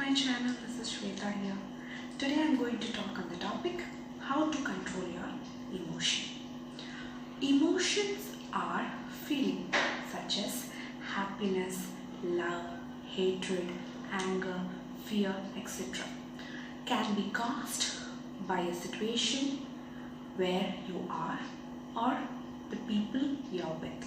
my channel. This is Shweta here. Today I am going to talk on the topic how to control your emotion. Emotions are feelings such as happiness, love, hatred, anger, fear, etc. can be caused by a situation where you are or the people you are with.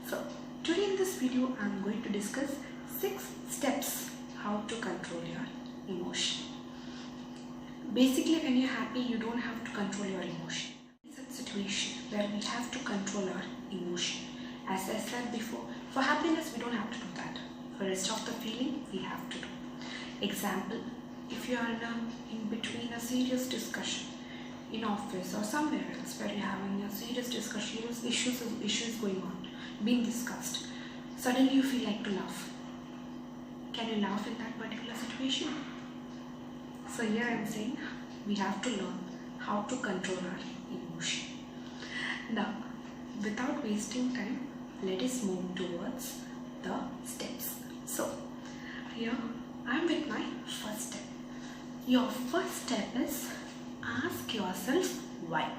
So today in this video I am going to discuss 6 steps how to control your emotion. Basically, when you're happy, you don't have to control your emotion. It's a situation where we have to control our emotion. As I said before, for happiness we don't have to do that. For rest of the feeling we have to do. Example, if you are in between a serious discussion in office or somewhere else where you're having a serious discussion, issues going on, being discussed, suddenly you feel like to laugh. Can you laugh in that particular situation? So here I am saying we have to learn how to control our emotion. Now, without wasting time, let us move towards the steps. So here I am with my first step. Your first step is ask yourself why.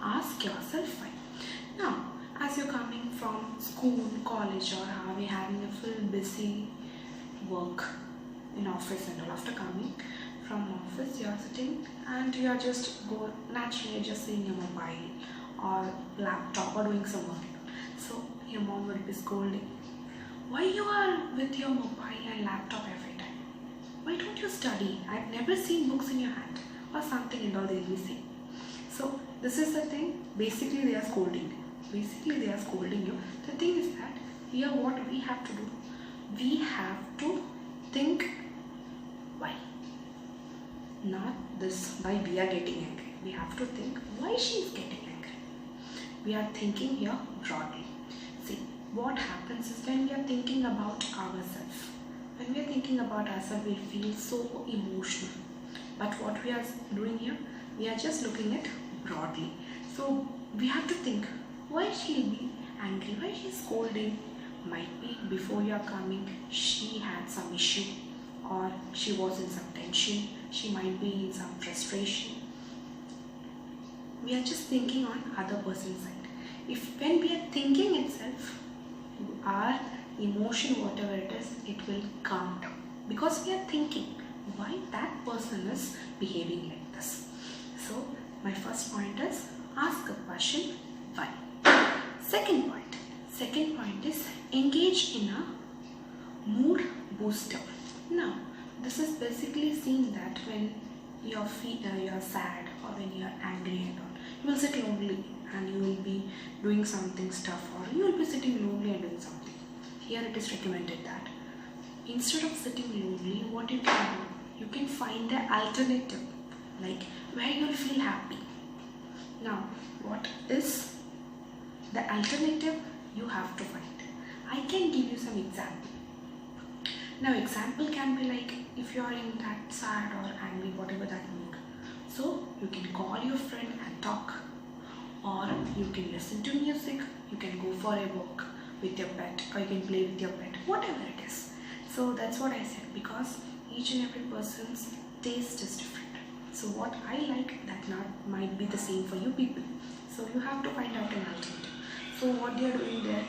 Ask yourself why. Now, as you're coming from school, college, or are we having a full busy work in office and all, after coming from office you are sitting and you are just naturally just seeing your mobile or laptop or doing some work. So your mom will be scolding, why you are with your mobile and laptop every time? Why don't you study? I've never seen books in your hand, or something and all they will say. So this is the thing, basically they are scolding you. The thing is that here what we have to do, we have to think why. Not this why we are getting angry. We have to think why she is getting angry. We are thinking here broadly. See, what happens is when we are thinking about ourselves. When we are thinking about ourselves, we feel so emotional. But what we are doing here, we are just looking at broadly. So we have to think why she will be angry, why she is scolding. Might be before you are coming, she had some issue, or she was in some tension, she might be in some frustration. We are just thinking on other person's side. If when we are thinking itself, our emotion, whatever it is, it will calm down. Because we are thinking why that person is behaving like this. So my first point is ask a question, why. Second point is engage in a mood booster. Now, this is basically saying that when you are sad or when you are angry and all, you will sit lonely and you will be doing stuff, or you will be sitting lonely and doing something. Here it is recommended that instead of sitting lonely, what you can do, you can find the alternative, like where you will feel happy. Now, what is the alternative? You have to find. I can give you some example. Now, example can be like if you are in that sad or angry, whatever that mood. So you can call your friend and talk, or you can listen to music. You can go for a walk with your pet, or you can play with your pet, whatever it is. So that's what I said, because each and every person's taste is different. So what I like, that might be the same for you people. So you have to find out an alternative. So what they are doing there,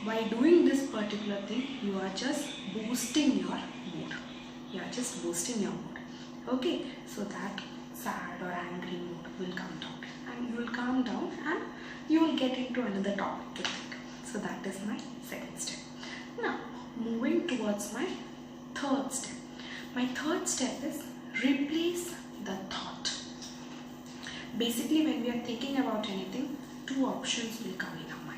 by doing this particular thing, you are just boosting your mood. You are just boosting your mood. Okay, so that sad or angry mood will come down, and you will calm down and you will get into another topic to think. So that is my second step. Now, moving towards my third step. My third step is replace the thought. Basically, when we are thinking about anything, 2 options will come in our mind.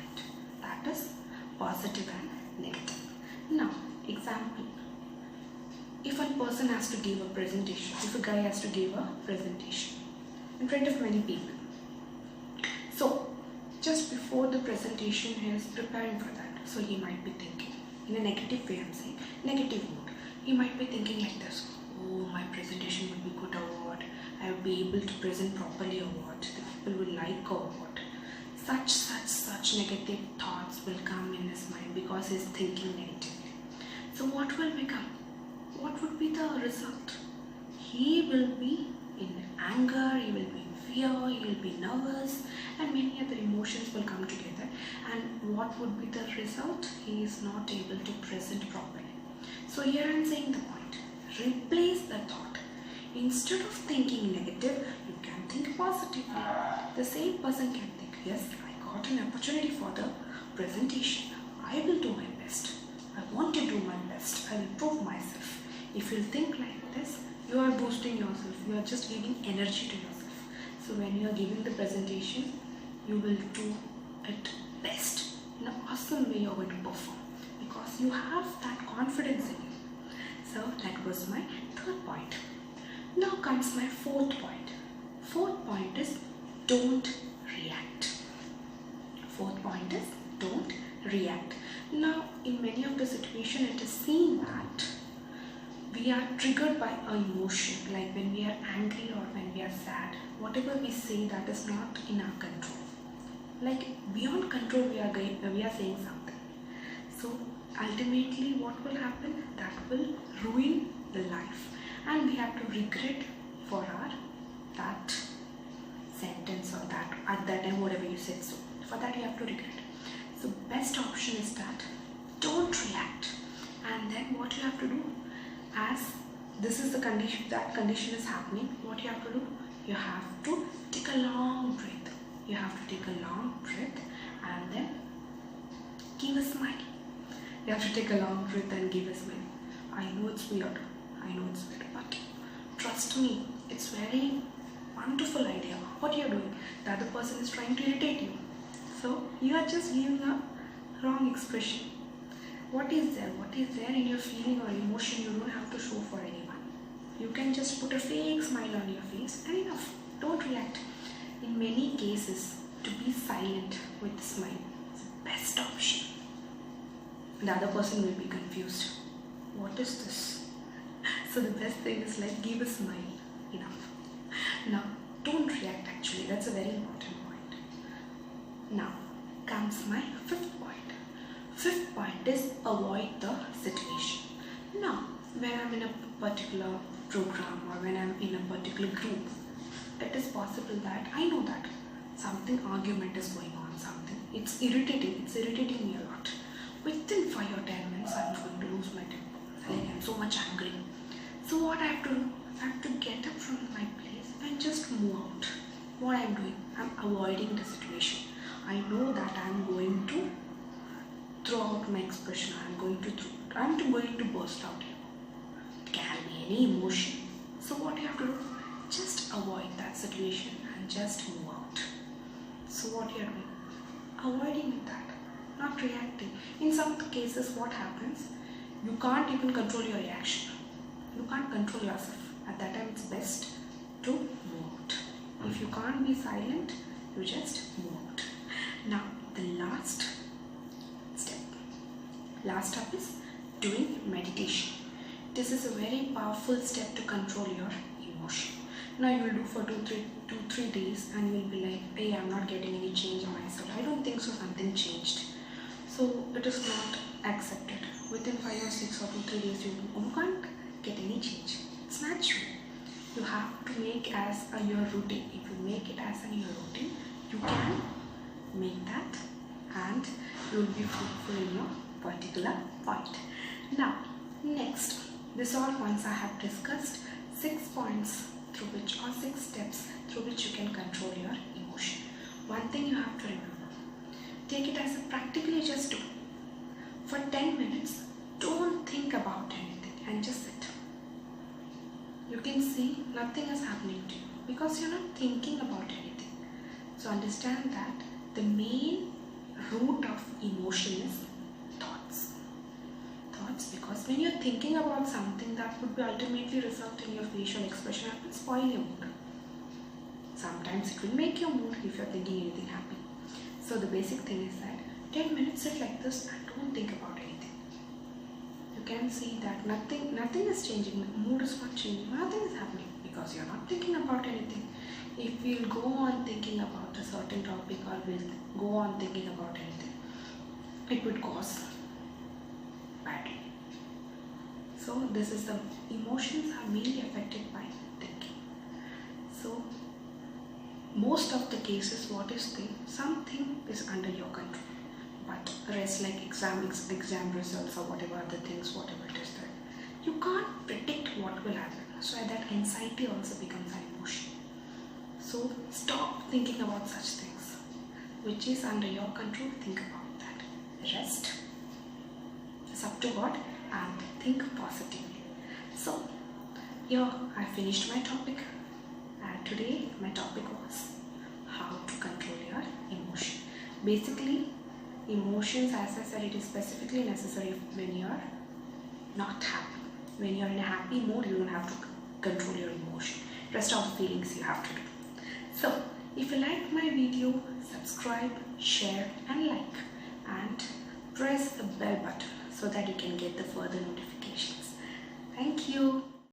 That is positive and negative. Now, example, if a person has to give a presentation, if a guy has to give a presentation in front of many people. So, just before the presentation, he is preparing for that. So, he might be thinking, in a negative way, I'm saying, negative mood. He might be thinking like this, oh, my presentation will be good or what, I will be able to present properly or what, the people will like or what. Such negative thoughts will come in his mind because he is thinking negatively. So what will become? What would be the result? He will be in anger, he will be in fear, he will be nervous, and many other emotions will come together. And what would be the result? He is not able to present properly. So here I am saying the point. Replace the thought. Instead of thinking negative, you can think positively. The same person can think, yes, I got an opportunity for the presentation. I will do my best. I want to do my best. I will prove myself. If you think like this, you are boosting yourself. You are just giving energy to yourself. So when you are giving the presentation, you will do it best. In an awesome way you are going to perform. Because you have that confidence in you. So that was my third point. Now comes my fourth point. Fourth point is don't react. Fourth point is don't react. Now in many of the situations it is seen that we are triggered by an emotion, like when we are angry or when we are sad. Whatever we say, that is not in our control. Like beyond control we are saying something. So ultimately what will happen? That will ruin the life. And we have to regret for that sentence or that at that time whatever you said. So for that you have to regret. So best option is that don't react. And then what you have to do, as this is the condition, that condition is happening, what you have to do, you have to take a long breath. You have to take a long breath and then give a smile. You have to take a long breath and give a smile. I know it's weird, but trust me, it's very wonderful idea. What you are doing, the other person is trying to irritate you. So you are just giving a wrong expression. What is there in your feeling or emotion, you don't have to show for anyone. You can just put a fake smile on your face and enough. Don't react. In many cases, to be silent with a smile is the best option. The other person will be confused. What is this? So the best thing is like give a smile. Enough. Now don't react actually. That's a very important point. Now comes my fifth point. Fifth point is avoid the situation. Now when I'm in a particular program or when I'm in a particular group, it is possible that I know that something argument is going on, something. It's irritating me a lot. Within 5 or 10 minutes, I'm going to lose my temper. Like I'm so much angry. So what I have to do? I have to get up from my place and just move out. What I'm doing? I'm avoiding the situation. I know that I'm going to throw out my expression. I'm going to burst out here. It can be any emotion. So what you have to do? Just avoid that situation and just move out. So what you are doing? Avoiding that. Not reacting. In some cases what happens, you can't even control your reaction. You can't control yourself. At that time it's best to move out. If you can't be silent, you just move out. Now the last step is doing meditation. This is a very powerful step to control your emotion. Now you will do for 2-3 days and you will be like, hey, I'm not getting any change in myself. I don't think so, something changed. So it is not accepted. Within 5 or 6 or 2-3 days you can't get any change. It's natural. You have to make as your routine. If you make it as your routine, you can make that and you will be fruitful in your particular point. Now next, this all points I have discussed, 6 points through which or 6 steps through which you can control your emotion. One thing you have to remember, take it as a practically just do. For 10 minutes, don't think about anything and just sit. You can see nothing is happening to you because you're not thinking about anything. So understand that the main root of emotion is thoughts. Because when you're thinking about something, that would be ultimately result in your facial expression and will spoil your mood. Sometimes it will make your mood if you're thinking anything happy. So the basic thing is that 10 minutes sit like this and don't think about anything. You can see that nothing is changing, mood is not changing, nothing is happening because you're not thinking about anything. If we'll go on thinking about a certain topic or we'll go on thinking about anything, it would cause badly. So this is the emotions are mainly affected by thinking. So most of the cases, what is there, something is under your control, but rest like exam results or whatever other things, whatever it is there, you can't predict what will happen. So that anxiety also becomes an emotion. So stop thinking about such things. Which is under your control, think about that. The rest is up to God, and think positively. So here I finished my topic, and today my topic was how to control your emotion. Basically, emotions, as I said, it is specifically necessary when you are not happy. When you are in a happy mood, you don't have to control your emotion. Rest of the feelings you have to do. So if you like my video, subscribe, share and like, and press the bell button so that you can get the further notifications. Thank you.